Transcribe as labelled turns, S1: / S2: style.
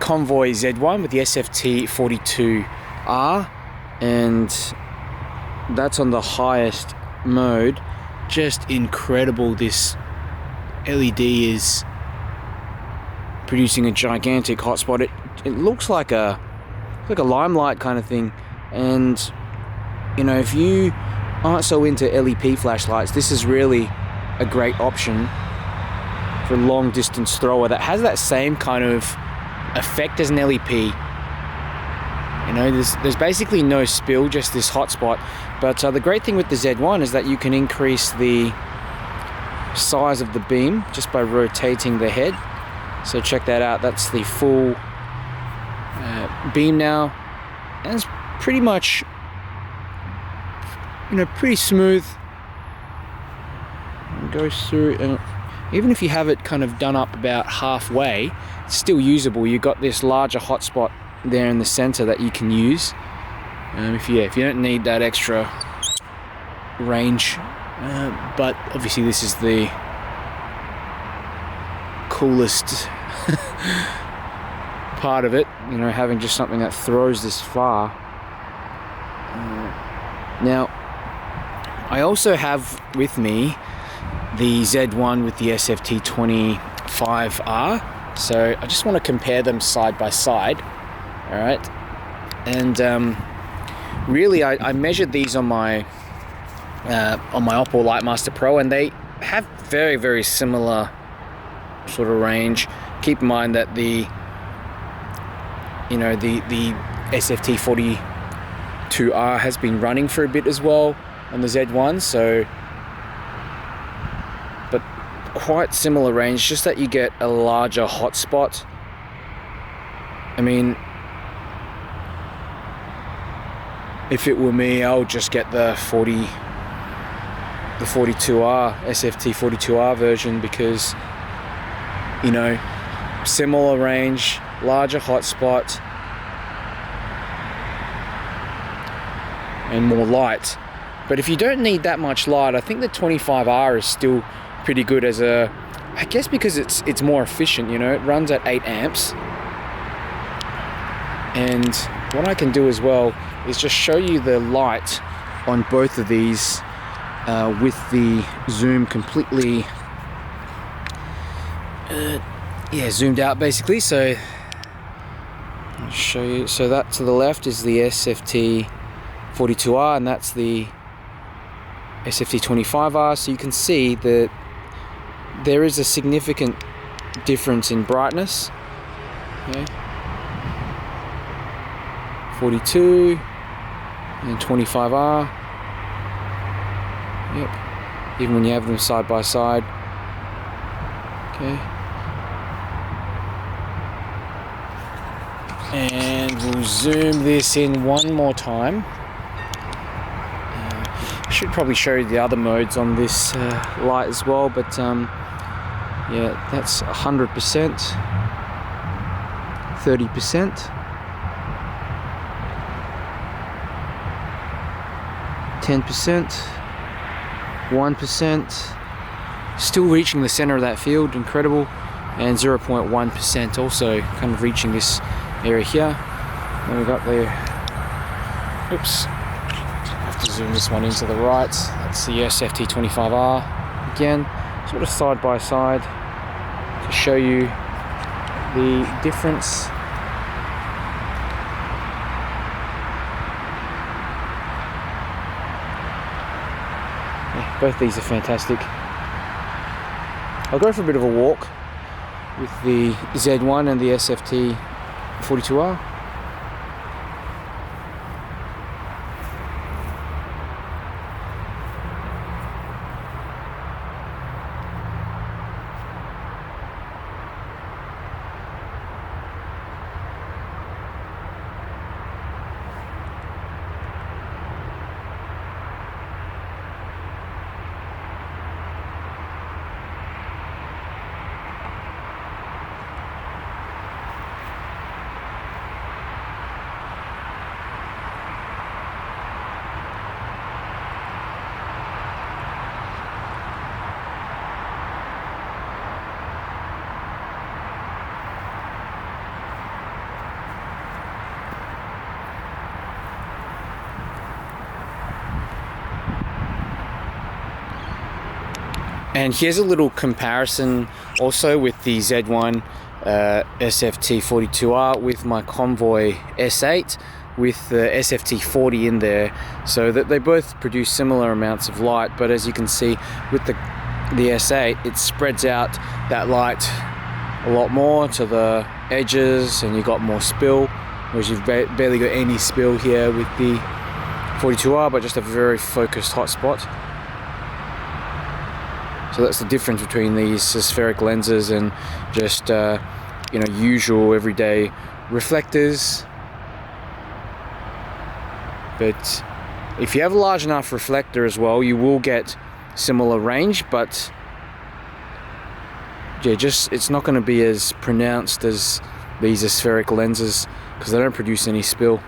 S1: Convoy Z1 with the SFT-42R, and that's on the highest mode. Just incredible. This LED is producing a gigantic hotspot. It looks like a limelight kind of thing, and you know, if you aren't so into LEP flashlights, this is really a great option for a long distance thrower that has that same kind of effect as an LEP. You know, there's basically no spill, just this hotspot. But the great thing with the Z1 is that you can increase the size of the beam just by rotating the head. So check that out. That's the full beam now, and it's pretty much, you know, pretty smooth. It goes through, and even if you have it kind of done up about halfway, it's still usable. You've got this larger hotspot there in the center that you can use if you don't need that extra range, but obviously this is the coolest part of it, you know, having just something that throws this far. Now I also have with me the Z1 with the SFT-42R, so I just want to compare them side by side. All right, and really, I measured these on my Oppo Lightmaster Pro, and they have very, very similar sort of range. Keep in mind that the SFT-42R has been running for a bit as well on the Z1, so but quite similar range, just that you get a larger hotspot. I mean, if it were me, I would just get the 42R, SFT-42R version, because, you know, similar range, larger hotspot, and more light. But if you don't need that much light, I think the 25R is still pretty good as a, I guess because it's more efficient, you know, it runs at 8 amps. And what I can do as well is just show you the light on both of these with the zoom completely zoomed out basically. So I'll show you. So that to the left is the SFT-42R, and that's the SFT-25R. So you can see that there is a significant difference in brightness. Okay. 42 and 25R. Yep. Even when you have them side by side. Okay. And we'll zoom this in one more time. I should probably show you the other modes on this light as well, but yeah, that's 100%, 30%. 10%, 1%, still reaching the center of that field, incredible, and 0.1% also kind of reaching this area here. Then we got the, oops, I have to zoom this one into the right. That's the SFT-25R again, sort of side by side to show you the difference. Both these are fantastic. I'll go for a bit of a walk with the Z1 and the SFT-42R. And here's a little comparison also with the Z1 SFT-42R with my Convoy S8 with the SFT-40 in there, so that they both produce similar amounts of light. But as you can see with the S8, it spreads out that light a lot more to the edges, and you got more spill, whereas you've barely got any spill here with the 42R, but just a very focused hot spot. So that's the difference between these spheric lenses and just you know, usual everyday reflectors. But if you have a large enough reflector as well, you will get similar range, but yeah, just it's not going to be as pronounced as these aspheric lenses because they don't produce any spill.